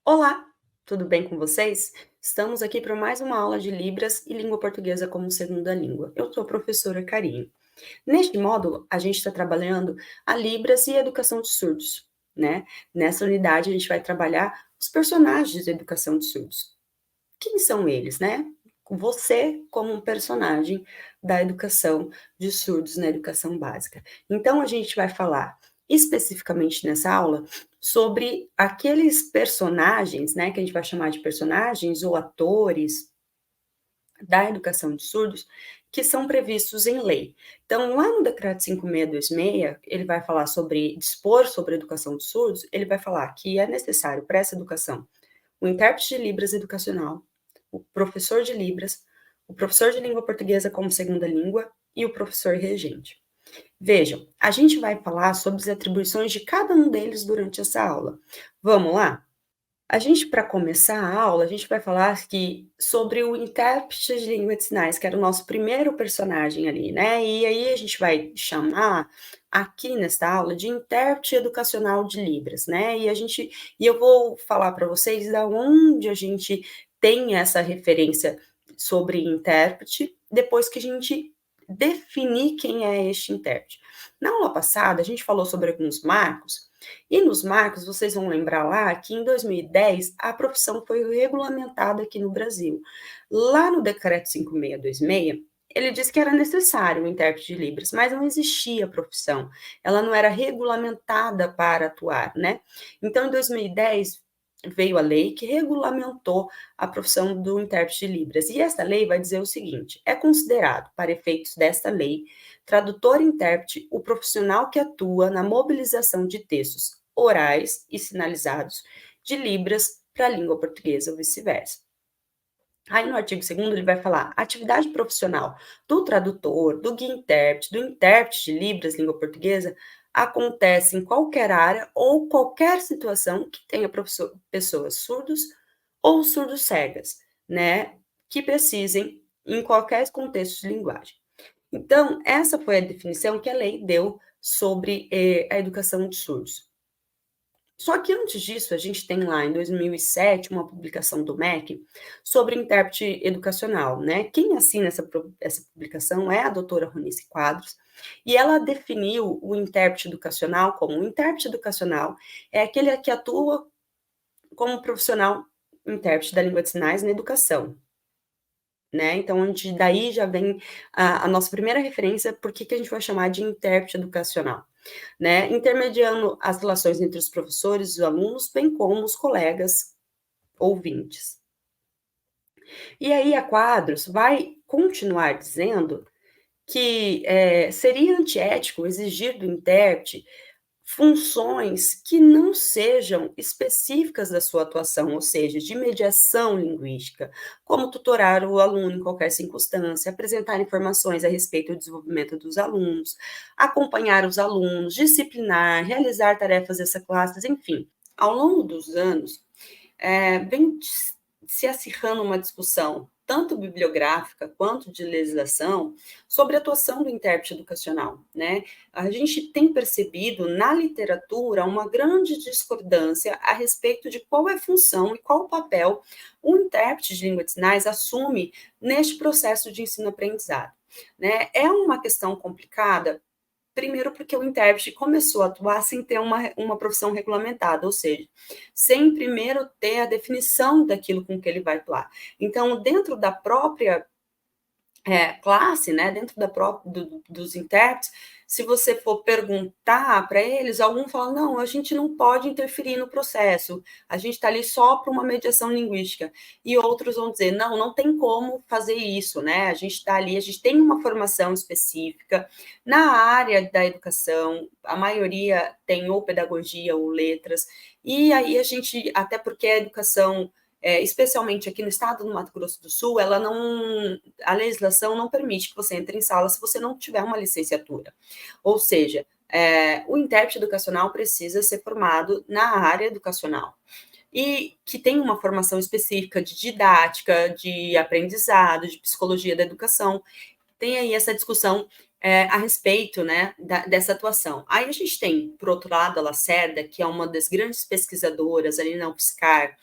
Olá, tudo bem com vocês? Estamos aqui para mais uma aula de Libras e Língua Portuguesa como segunda língua. Eu sou a professora Karine. Neste módulo, a gente está trabalhando a Libras e a educação de surdos, né? Nessa unidade, a gente vai trabalhar os personagens da educação de surdos. Quem são eles, né? Você como um personagem da educação de surdos na educação básica. Então, a gente vai falar especificamente nessa aula sobre aqueles personagens, né, que a gente vai chamar de personagens ou atores da educação de surdos que são previstos em lei. Então, lá no Decreto 5626, ele vai falar sobre dispor sobre a educação de surdos, ele vai falar que é necessário para essa educação o intérprete de Libras educacional, o professor de Libras, o professor de língua portuguesa como segunda língua e o professor regente. Vejam, a gente vai falar sobre as atribuições de cada um deles durante essa aula. Vamos lá? A gente, para começar a aula, a gente vai falar aqui sobre o intérprete de língua de sinais, que era o nosso primeiro personagem ali, né? E aí a gente vai chamar aqui nesta aula de intérprete educacional de Libras, né? E eu vou falar para vocês da onde a gente tem essa referência sobre intérprete, depois que a gente definir quem é este intérprete. Na aula passada, a gente falou sobre alguns marcos, e nos marcos, vocês vão lembrar lá que em 2010 a profissão foi regulamentada aqui no Brasil. Lá no Decreto 5626, ele disse que era necessário um intérprete de Libras, mas não existia profissão. Ela não era regulamentada para atuar, né? Então, em 2010, veio a lei que regulamentou a profissão do intérprete de Libras. E essa lei vai dizer o seguinte: é considerado, para efeitos desta lei, tradutor e intérprete o profissional que atua na mobilização de textos orais e sinalizados de Libras para a língua portuguesa ou vice-versa. Aí no artigo 2º ele vai falar: a atividade profissional do tradutor, do guia intérprete, do intérprete de Libras, língua portuguesa, acontece em qualquer área ou qualquer situação que tenha pessoas surdos ou surdos cegas, né, que precisem em qualquer contexto de linguagem. Então, essa foi a definição que a lei deu sobre a educação de surdos. Só que antes disso, a gente tem lá em 2007 uma publicação do MEC sobre intérprete educacional, né? Quem assina essa publicação é a doutora Ronice Quadros, e ela definiu o intérprete educacional como o intérprete educacional é aquele que atua como profissional intérprete da língua de sinais na educação, né? Então, daí já vem a nossa primeira referência, por que a gente vai chamar de intérprete educacional, né? Intermediando as relações entre os professores e os alunos, bem como os colegas ouvintes. E aí a Quadros vai continuar dizendo que seria antiético exigir do intérprete funções que não sejam específicas da sua atuação, ou seja, de mediação linguística, como tutorar o aluno em qualquer circunstância, apresentar informações a respeito do desenvolvimento dos alunos, acompanhar os alunos, disciplinar, realizar tarefas extraclassas, enfim. Ao longo dos anos, vem se acirrando uma discussão, tanto bibliográfica quanto de legislação, sobre a atuação do intérprete educacional, né? A gente tem percebido na literatura uma grande discordância a respeito de qual é a função e qual o papel o intérprete de língua de sinais assume neste processo de ensino-aprendizado, né? É uma questão complicada. Primeiro, porque o intérprete começou a atuar sem ter uma profissão regulamentada, ou seja, sem primeiro ter a definição daquilo com que ele vai atuar. Então, dentro da própria classe, né, dentro dos intérpretes, se você for perguntar para eles, alguns falam, não, a gente não pode interferir no processo, a gente está ali só para uma mediação linguística, e outros vão dizer, não, não tem como fazer isso, né, a gente está ali, a gente tem uma formação específica, na área da educação, a maioria tem ou pedagogia ou letras, e aí a gente, até porque a educação especialmente aqui no estado do Mato Grosso do Sul, a legislação não permite que você entre em sala se você não tiver uma licenciatura. Ou seja, o intérprete educacional precisa ser formado na área educacional e que tem uma formação específica de didática, de aprendizado, de psicologia da educação. Tem aí essa discussão a respeito, né, dessa atuação. Aí a gente tem, por outro lado, a Lacerda, que é uma das grandes pesquisadoras ali na UFSCar,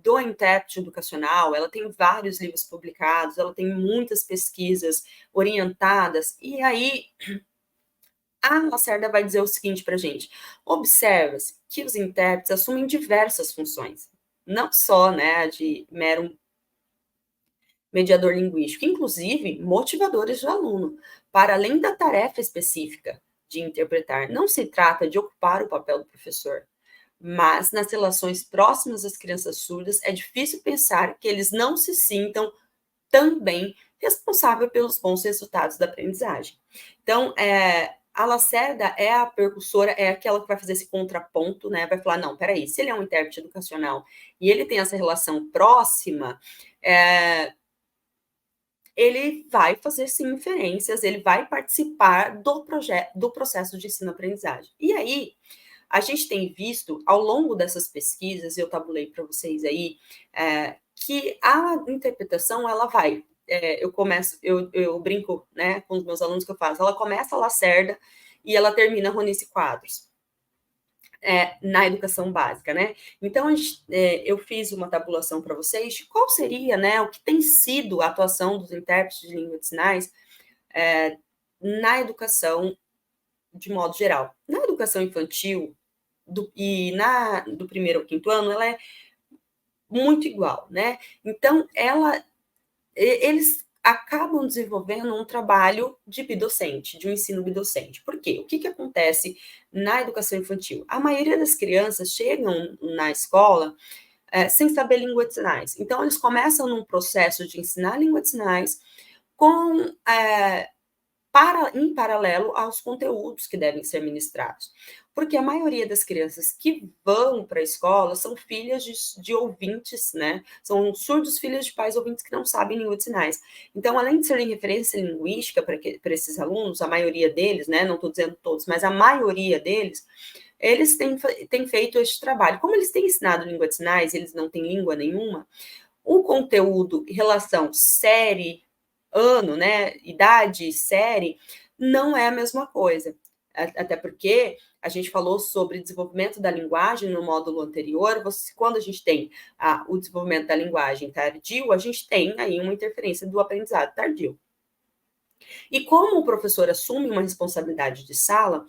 do intérprete educacional. Ela tem vários livros publicados, ela tem muitas pesquisas orientadas, e aí a Lacerda vai dizer o seguinte para a gente: observa-se que os intérpretes assumem diversas funções, não só, né, de mero mediador linguístico, inclusive motivadores do aluno, para além da tarefa específica de interpretar. Não se trata de ocupar o papel do professor, mas nas relações próximas às crianças surdas é difícil pensar que eles não se sintam também responsável pelos bons resultados da aprendizagem. Então, a Lacerda é a percussora, é aquela que vai fazer esse contraponto, né? Vai falar, não, peraí, se ele é um intérprete educacional e ele tem essa relação próxima, ele vai fazer sim inferências, ele vai participar do processo de ensino-aprendizagem. E aí, a gente tem visto, ao longo dessas pesquisas, eu tabulei para vocês aí, que a interpretação, ela vai, eu brinco, né, com os meus alunos que eu faço, ela começa a Lacerda e ela termina Ronice Quadros. Na educação básica, né? Então, eu fiz uma tabulação para vocês de qual seria, né, o que tem sido a atuação dos intérpretes de língua de sinais na educação de modo geral. Na educação infantil do primeiro ao quinto ano, ela é muito igual, né? Então, eles acabam desenvolvendo um trabalho de bidocente, de um ensino bidocente. Por quê? O que acontece na educação infantil? A maioria das crianças chegam na escola sem saber língua de sinais. Então, eles começam num processo de ensinar língua de sinais em paralelo aos conteúdos que devem ser ministrados. Porque a maioria das crianças que vão para a escola são filhas de ouvintes, né? São surdos filhos de pais ouvintes que não sabem língua de sinais. Então, além de serem referência linguística para esses alunos, a maioria deles, né? Não estou dizendo todos, mas a maioria deles, eles têm feito este trabalho. Como eles têm ensinado língua de sinais, eles não têm língua nenhuma, o conteúdo em relação série, ano, né, idade, série, não é a mesma coisa. Até porque a gente falou sobre desenvolvimento da linguagem no módulo anterior. Quando a gente tem o desenvolvimento da linguagem tardio, a gente tem aí uma interferência do aprendizado tardio. E como o professor assume uma responsabilidade de sala,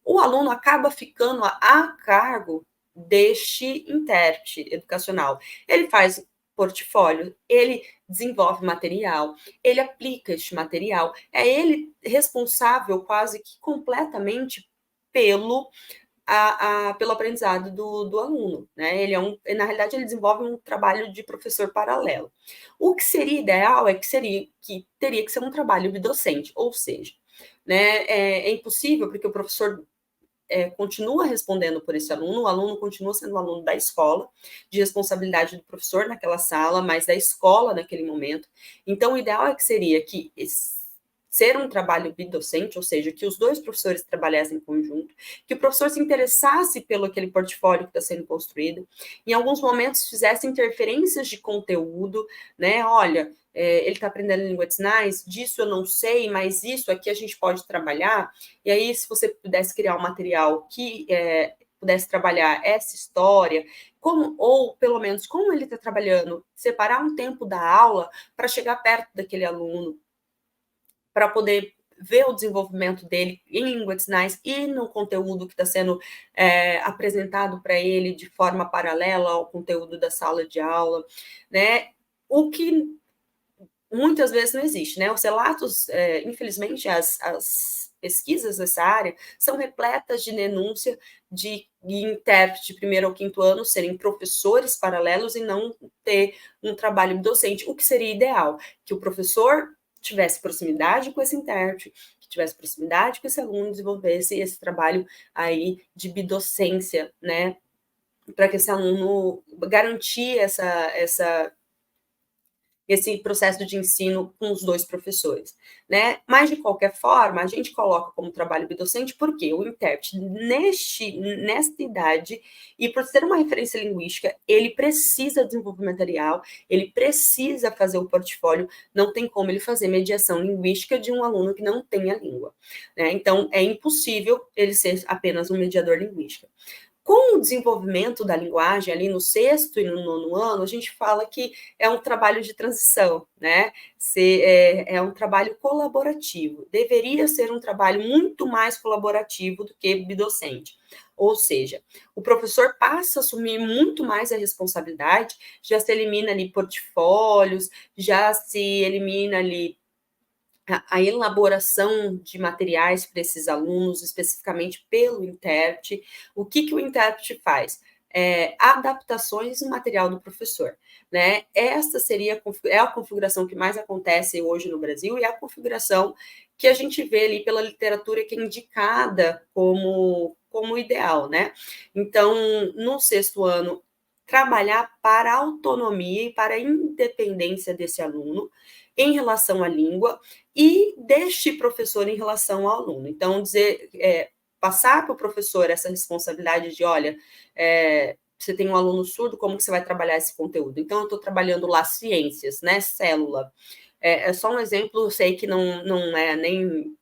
o aluno acaba ficando a cargo deste intérprete educacional. Ele faz portfólio, ele desenvolve material, ele aplica este material, é ele responsável quase que completamente pelo pelo aprendizado do aluno, né? Na realidade, ele desenvolve um trabalho de professor paralelo. O que seria ideal é que teria que ser um trabalho de docente, ou seja, né, é impossível porque o professor continua respondendo por esse aluno, o aluno continua sendo um aluno da escola, de responsabilidade do professor naquela sala, mas da escola naquele momento. Então, o ideal é que seria que ser um trabalho bidocente, ou seja, que os dois professores trabalhassem em conjunto, que o professor se interessasse pelo aquele portfólio que está sendo construído, em alguns momentos fizesse interferências de conteúdo, né? Olha, ele está aprendendo língua de sinais, disso eu não sei, mas isso aqui a gente pode trabalhar. E aí, se você pudesse criar um material que pudesse trabalhar essa história, ou pelo menos como ele está trabalhando, separar um tempo da aula para chegar perto daquele aluno, para poder ver o desenvolvimento dele em língua de sinais e no conteúdo que está sendo apresentado para ele de forma paralela ao conteúdo da sala de aula, né? O que muitas vezes não existe, né? Os relatos, infelizmente, as pesquisas dessa área são repletas de denúncia de intérpretes de primeiro ao quinto ano serem professores paralelos e não ter um trabalho docente, o que seria ideal, que o professor tivesse proximidade com esse intérprete, que tivesse proximidade com esse aluno, desenvolvesse esse trabalho aí de bidocência, né, para que esse aluno garantir esse processo de ensino com os dois professores, né? Mas, de qualquer forma, a gente coloca como trabalho bidocente porque o intérprete, nesta idade, e por ser uma referência linguística, ele precisa desenvolver material, ele precisa fazer o portfólio, não tem como ele fazer mediação linguística de um aluno que não tem a língua, né? Então, é impossível ele ser apenas um mediador linguístico. Com o desenvolvimento da linguagem, ali no sexto e no nono ano, a gente fala que é um trabalho de transição, né? É um trabalho colaborativo. Deveria ser um trabalho muito mais colaborativo do que bidocente. Ou seja, o professor passa a assumir muito mais a responsabilidade, já se elimina ali portfólios, já se elimina ali a elaboração de materiais para esses alunos, especificamente pelo intérprete. O que o intérprete faz? Adaptações no material do professor, né? Essa seria a configuração que mais acontece hoje no Brasil e é a configuração que a gente vê ali pela literatura que é indicada como ideal, né? Então, no sexto ano, trabalhar para a autonomia e para a independência desse aluno em relação à língua e deste professor em relação ao aluno. Então, passar para o professor essa responsabilidade de, olha, você tem um aluno surdo, como que você vai trabalhar esse conteúdo? Então, eu estou trabalhando lá ciências, né, célula. É só um exemplo, eu sei que não é nem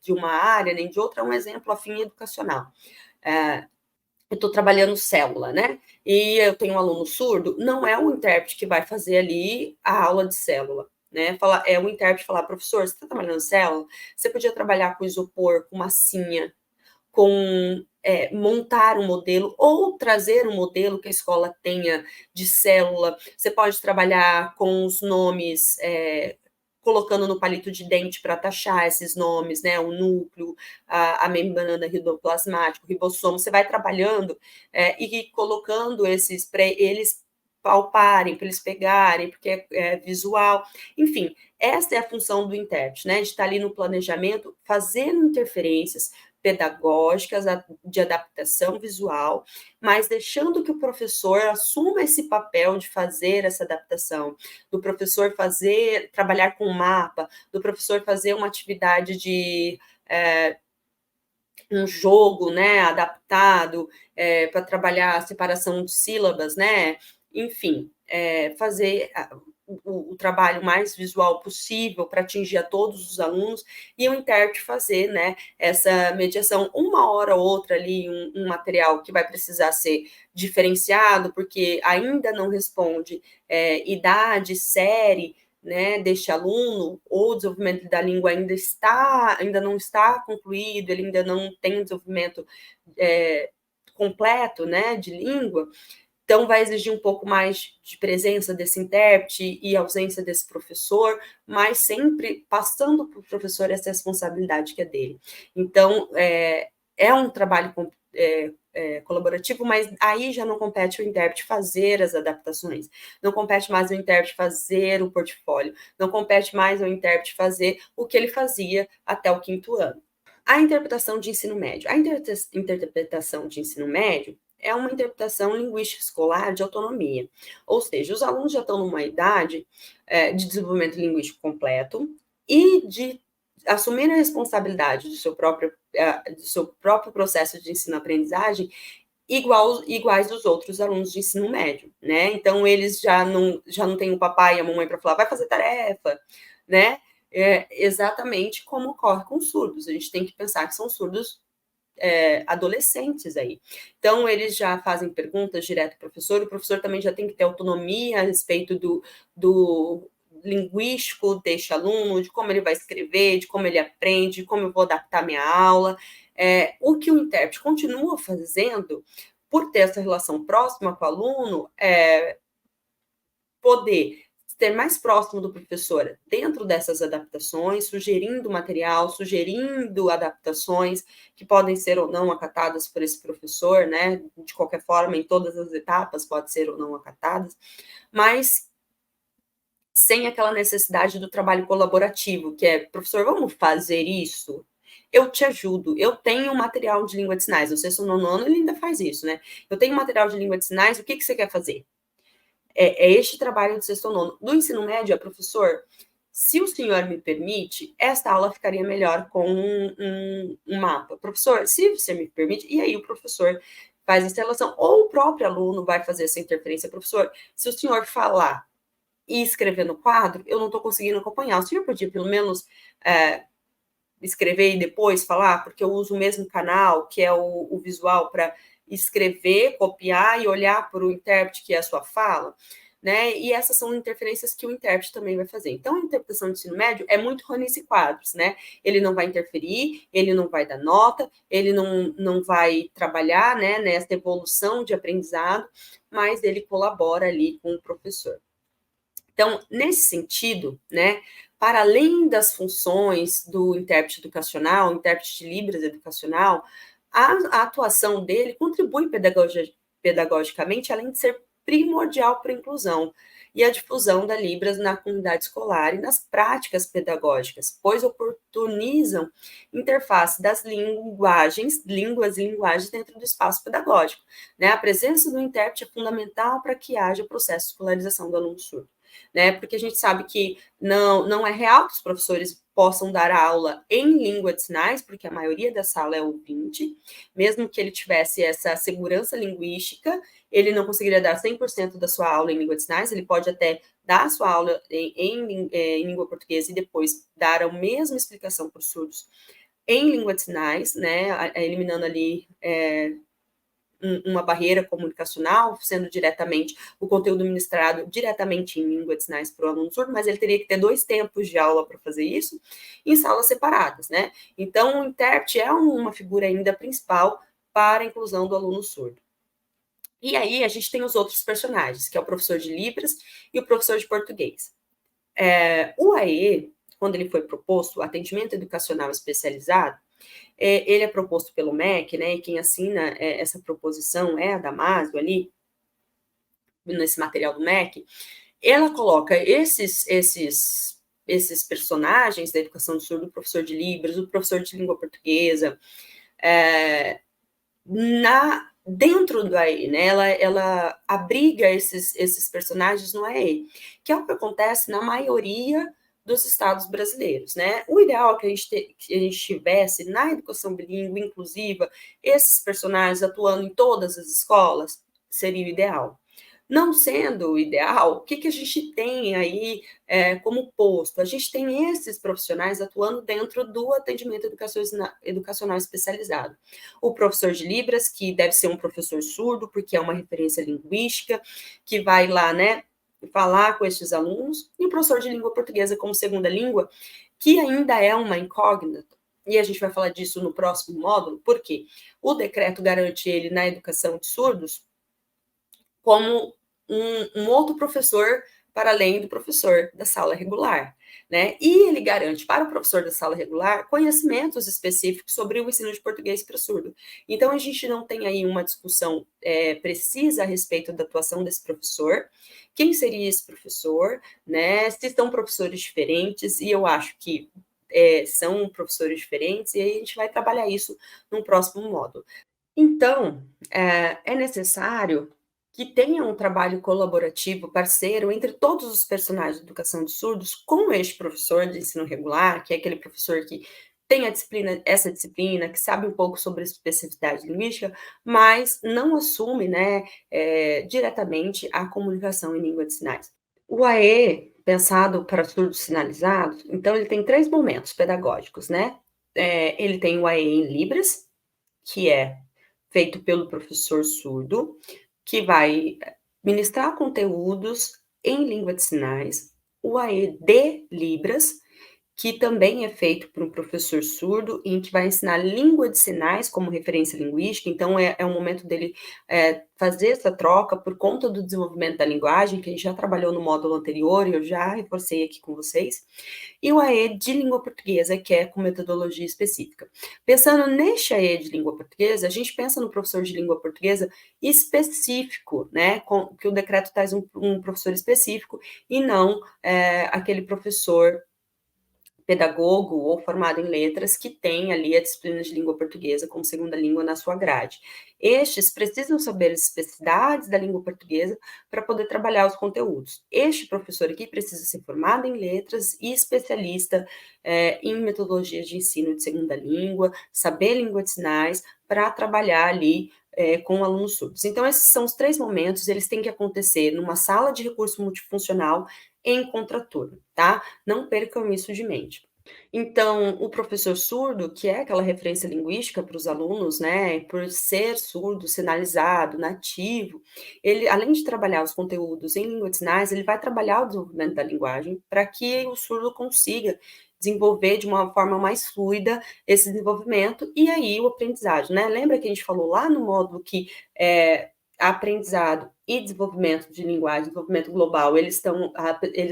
de uma área, nem de outra, é um exemplo afim educacional. Eu estou trabalhando célula, né? E eu tenho um aluno surdo, não é o intérprete que vai fazer ali a aula de célula, né? É o intérprete falar, professor, você está trabalhando célula? Você podia trabalhar com isopor, com massinha, com montar um modelo ou trazer um modelo que a escola tenha de célula. Você pode trabalhar com os nomes, colocando no palito de dente para taxar esses nomes, né? O núcleo, a membrana endoplasmática, o ribossomo. Você vai trabalhando e colocando esses para eles palparem, para eles pegarem, porque é visual. Enfim, essa é a função do intérprete, né? De estar ali no planejamento, fazendo interferências pedagógicas, de adaptação visual, mas deixando que o professor assuma esse papel de fazer essa adaptação, do professor trabalhar com mapa, do professor fazer uma atividade de um jogo, né, adaptado para trabalhar a separação de sílabas, né, enfim, fazer o trabalho mais visual possível para atingir a todos os alunos e o intérprete fazer, né, essa mediação uma hora ou outra ali, um material que vai precisar ser diferenciado, porque ainda não responde idade, série, né, deste aluno, ou o desenvolvimento da língua ainda não está concluído, ele ainda não tem um desenvolvimento completo, né, de língua, então vai exigir um pouco mais de presença desse intérprete e ausência desse professor, mas sempre passando para o professor essa responsabilidade que é dele. Então, é um trabalho colaborativo, mas aí já não compete o intérprete fazer as adaptações, não compete mais o intérprete fazer o portfólio, não compete mais o intérprete fazer o que ele fazia até o quinto ano. A interpretação de ensino médio. A interpretação de ensino médio é uma interpretação linguística escolar de autonomia, ou seja, os alunos já estão numa idade de desenvolvimento linguístico completo e de assumir a responsabilidade do seu próprio processo de ensino-aprendizagem iguais dos outros alunos de ensino médio, né? Então, eles já não têm o papai e a mamãe para falar, vai fazer tarefa, né? Exatamente como ocorre com surdos. A gente tem que pensar que são surdos adolescentes aí. Então, eles já fazem perguntas direto ao professor, o professor também já tem que ter autonomia a respeito do linguístico deste aluno, de como ele vai escrever, de como ele aprende, de como eu vou adaptar minha aula. O que o intérprete continua fazendo, por ter essa relação próxima com o aluno, poder ter mais próximo do professor dentro dessas adaptações, sugerindo material, sugerindo adaptações que podem ser ou não acatadas por esse professor, né? De qualquer forma, em todas as etapas, pode ser ou não acatadas, mas sem aquela necessidade do trabalho colaborativo, que é, professor, vamos fazer isso? Eu te ajudo. Eu tenho material de língua de sinais. Não sei se no nono ano ele ainda faz isso, né? Eu tenho material de língua de sinais, o que você quer fazer? É este trabalho do sexto ao nono. Do ensino médio, professor, se o senhor me permite, esta aula ficaria melhor com um mapa. Professor, se você me permite, e aí o professor faz essa relação, ou o próprio aluno vai fazer essa interferência. Professor, se o senhor falar e escrever no quadro, eu não estou conseguindo acompanhar. O senhor podia, pelo menos, escrever e depois falar? Porque eu uso o mesmo canal, que é o visual, para escrever, copiar e olhar para o intérprete, que é a sua fala, né? E essas são interferências que o intérprete também vai fazer. Então, a interpretação do ensino médio é muito Ronice Quadros, né? Ele não vai interferir, ele não vai dar nota, ele não vai trabalhar, né, nessa evolução de aprendizado, mas ele colabora ali com o professor. Então, nesse sentido, né, para além das funções do intérprete educacional, intérprete de Libras educacional, a atuação dele contribui pedagogicamente, além de ser primordial para a inclusão e a difusão da Libras na comunidade escolar e nas práticas pedagógicas, pois oportunizam interface das linguagens, línguas e linguagens dentro do espaço pedagógico. Né? A presença do intérprete é fundamental para que haja processo de escolarização do aluno surdo. Né? Porque a gente sabe que não é real que os professores possam dar aula em língua de sinais, porque a maioria da sala é ouvinte, mesmo que ele tivesse essa segurança linguística, ele não conseguiria dar 100% da sua aula em língua de sinais, ele pode até dar a sua aula em língua portuguesa e depois dar a mesma explicação para os surdos em língua de sinais, né, eliminando ali uma barreira comunicacional, sendo diretamente o conteúdo ministrado diretamente em língua de sinais para o aluno surdo, mas ele teria que ter 2 tempos de aula para fazer isso, em salas separadas, né? Então, o intérprete é uma figura ainda principal para a inclusão do aluno surdo. E aí, a gente tem os outros personagens, que é o professor de Libras e o professor de português. O AE, quando ele foi proposto, o atendimento educacional especializado, ele é proposto pelo MEC, né, e quem assina essa proposição é a Damásio ali, nesse material do MEC, ela coloca esses personagens da educação do surdo, o professor de Libras, o professor de língua portuguesa, dentro do AE, né? Ela abriga esses personagens no AE, que é o que acontece na maioria dos estados brasileiros, né? O ideal é que a gente tivesse na educação bilíngue inclusiva esses personagens atuando em todas as escolas, seria o ideal. Não sendo o ideal, o que a gente tem aí como posto? A gente tem esses profissionais atuando dentro do atendimento educacional especializado. O professor de Libras, que deve ser um professor surdo, porque é uma referência linguística, que vai lá, né, falar com esses alunos, e o professor de língua portuguesa como segunda língua, que ainda é uma incógnita, e a gente vai falar disso no próximo módulo, porque o decreto garante ele na educação de surdos como um outro professor para além do professor da sala regular, né? E ele garante para o professor da sala regular conhecimentos específicos sobre o ensino de português para surdo. Então, a gente não tem aí uma discussão precisa a respeito da atuação desse professor, quem seria esse professor, né? Se são professores diferentes, e eu acho que são professores diferentes, e aí a gente vai trabalhar isso no próximo módulo. Então, é necessário que tenha um trabalho colaborativo, parceiro, entre todos os personagens de educação de surdos, com este professor de ensino regular, que é aquele professor que tem essa disciplina, que sabe um pouco sobre a especificidade linguística, mas não assume, né, diretamente a comunicação em língua de sinais. O AE, pensado para surdos sinalizados, então ele tem 3 momentos pedagógicos, né? Ele tem o AE em Libras, que é feito pelo professor surdo, que vai ministrar conteúdos em língua de sinais, o AE de Libras, que também é feito por um professor surdo, em que vai ensinar língua de sinais como referência linguística, então é um momento dele fazer essa troca por conta do desenvolvimento da linguagem, que a gente já trabalhou no módulo anterior, e eu já reforcei aqui com vocês, e o AE de língua portuguesa, que é com metodologia específica. Pensando neste AE de língua portuguesa, a gente pensa no professor de língua portuguesa específico, né, que o decreto traz um professor específico, e não aquele professor pedagogo ou formado em letras que tem ali a disciplina de língua portuguesa como segunda língua na sua grade. Estes precisam saber as especificidades da língua portuguesa para poder trabalhar os conteúdos. Este professor aqui precisa ser formado em letras e especialista em metodologias de ensino de segunda língua, saber língua de sinais para trabalhar ali com alunos surdos. Então, esses são os 3 momentos, eles têm que acontecer numa sala de recurso multifuncional em contraturno, tá? Não percam isso de mente. Então, o professor surdo, que é aquela referência linguística para os alunos, né, por ser surdo, sinalizado, nativo, ele, além de trabalhar os conteúdos em língua de sinais, ele vai trabalhar o desenvolvimento da linguagem para que o surdo consiga desenvolver de uma forma mais fluida esse desenvolvimento e aí o aprendizagem, né? Lembra que a gente falou lá no módulo que aprendizado e desenvolvimento de linguagem, desenvolvimento global, eles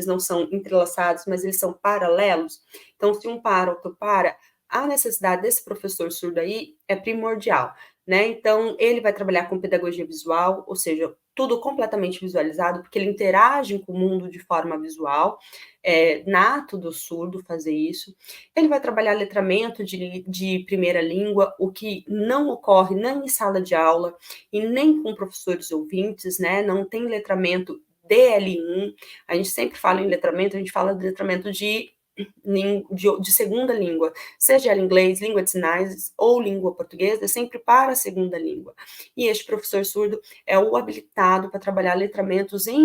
não são entrelaçados, mas eles são paralelos. Então, se um para, outro para, a necessidade desse professor surdo aí é primordial, né? Então, ele vai trabalhar com pedagogia visual, ou seja, tudo completamente visualizado, porque ele interage com o mundo de forma visual, é nato do surdo fazer isso. Ele vai trabalhar letramento de primeira língua, o que não ocorre nem em sala de aula e nem com professores ouvintes, né? Não tem letramento DL1. A gente sempre fala em letramento, a gente fala de letramento de segunda língua, seja ela inglês, língua de sinais ou língua portuguesa, é sempre para a segunda língua. E este professor surdo é o habilitado para trabalhar letramentos em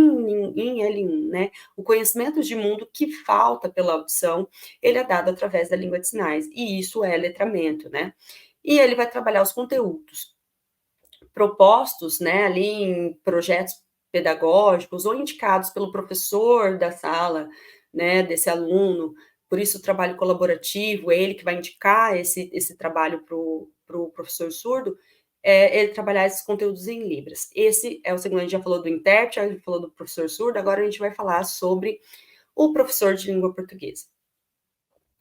L1, né? O conhecimento de mundo que falta pela audição, ele é dado através da língua de sinais, e isso é letramento, né? E ele vai trabalhar os conteúdos propostos, né, ali em projetos pedagógicos ou indicados pelo professor da sala, né, desse aluno. Por isso, o trabalho colaborativo, é ele que vai indicar esse trabalho para o professor surdo, ele trabalhar esses conteúdos em Libras. Esse é o segundo, a gente já falou do intérprete, a gente falou do professor surdo, agora a gente vai falar sobre o professor de língua portuguesa.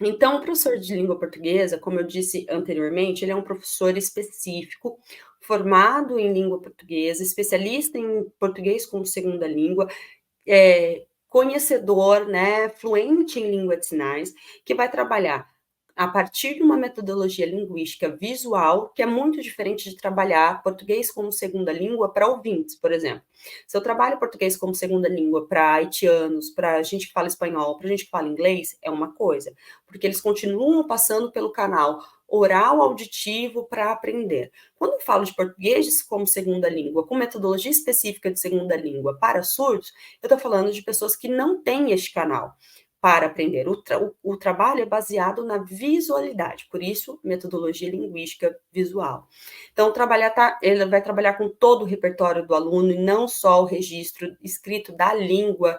Então, o professor de língua portuguesa, como eu disse anteriormente, ele é um professor específico, formado em língua portuguesa, especialista em português como segunda língua, conhecedor, né, fluente em língua de sinais, que vai trabalhar a partir de uma metodologia linguística visual, que é muito diferente de trabalhar português como segunda língua para ouvintes, por exemplo. Se eu trabalho português como segunda língua para haitianos, para gente que fala espanhol, para gente que fala inglês, é uma coisa, porque eles continuam passando pelo canal oral auditivo para aprender. Quando eu falo de português como segunda língua, com metodologia específica de segunda língua para surdos, eu estou falando de pessoas que não têm este canal para aprender. O trabalho é baseado na visualidade, por isso, metodologia linguística visual. Então, ele vai trabalhar com todo o repertório do aluno e não só o registro escrito da língua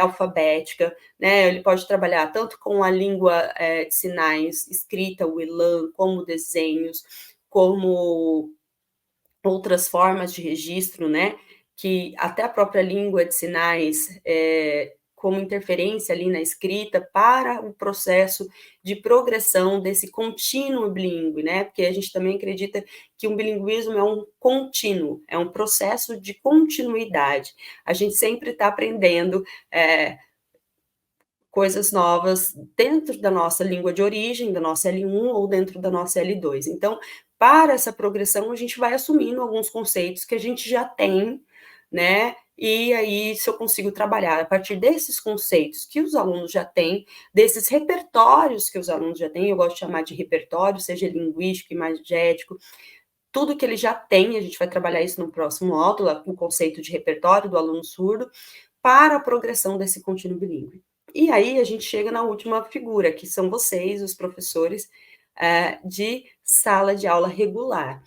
alfabética, né? Ele pode trabalhar tanto com a língua de sinais escrita, o ELAN, como desenhos, como outras formas de registro, né? Que até a própria língua de sinais como interferência ali na escrita para o processo de progressão desse contínuo bilíngue, né? Porque a gente também acredita que um bilinguismo é um contínuo, é um processo de continuidade. A gente sempre está aprendendo coisas novas dentro da nossa língua de origem, da nossa L1 ou dentro da nossa L2. Então, para essa progressão, a gente vai assumindo alguns conceitos que a gente já tem, né? E aí, se eu consigo trabalhar a partir desses conceitos que os alunos já têm, desses repertórios que os alunos já têm, eu gosto de chamar de repertório, seja linguístico, imagético, tudo que ele já tem, a gente vai trabalhar isso no próximo módulo, o conceito de repertório do aluno surdo, para a progressão desse contínuo bilíngue. E aí a gente chega na última figura, que são vocês, os professores de sala de aula regular.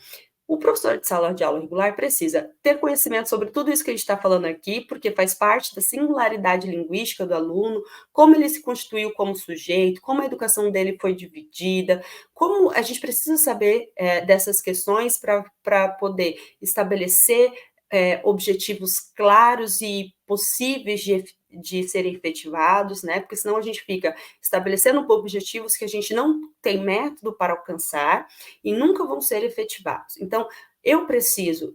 O professor de sala de aula regular precisa ter conhecimento sobre tudo isso que a gente está falando aqui, porque faz parte da singularidade linguística do aluno, como ele se constituiu como sujeito, como a educação dele foi dividida, como a gente precisa saber dessas questões para poder estabelecer objetivos claros e possíveis de serem efetivados, né? Porque senão a gente fica estabelecendo objetivos que a gente não tem método para alcançar e nunca vão ser efetivados. Então, eu preciso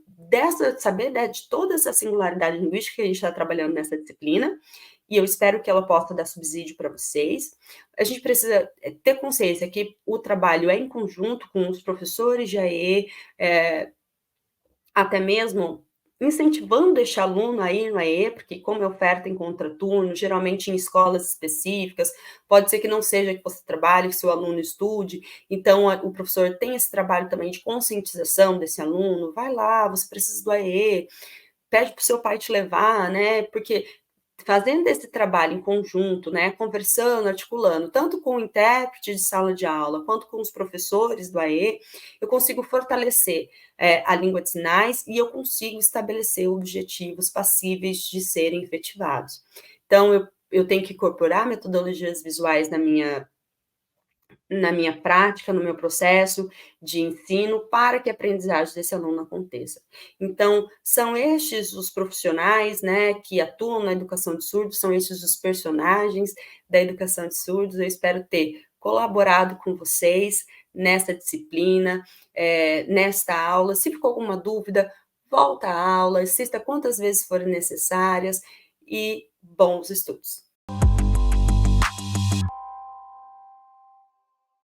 saber de toda essa singularidade linguística que a gente está trabalhando nessa disciplina, e eu espero que ela possa dar subsídio para vocês. A gente precisa ter consciência que o trabalho é em conjunto com os professores de AE, até mesmo incentivando este aluno a ir no AE, porque como é oferta em contraturno, geralmente em escolas específicas, pode ser que não seja que você trabalhe, que seu aluno estude, então o professor tem esse trabalho também de conscientização desse aluno, vai lá, você precisa do AE, pede para o seu pai te levar, né, porque fazendo esse trabalho em conjunto, né, conversando, articulando, tanto com o intérprete de sala de aula, quanto com os professores do AE, eu consigo fortalecer a língua de sinais e eu consigo estabelecer objetivos passíveis de serem efetivados. Então, eu tenho que incorporar metodologias visuais na minha prática, no meu processo de ensino, para que a aprendizagem desse aluno aconteça. Então, são estes os profissionais, né, que atuam na educação de surdos, são estes os personagens da educação de surdos. Eu espero ter colaborado com vocês nessa disciplina, nesta aula. Se ficou alguma dúvida, volta à aula, assista quantas vezes forem necessárias e bons estudos.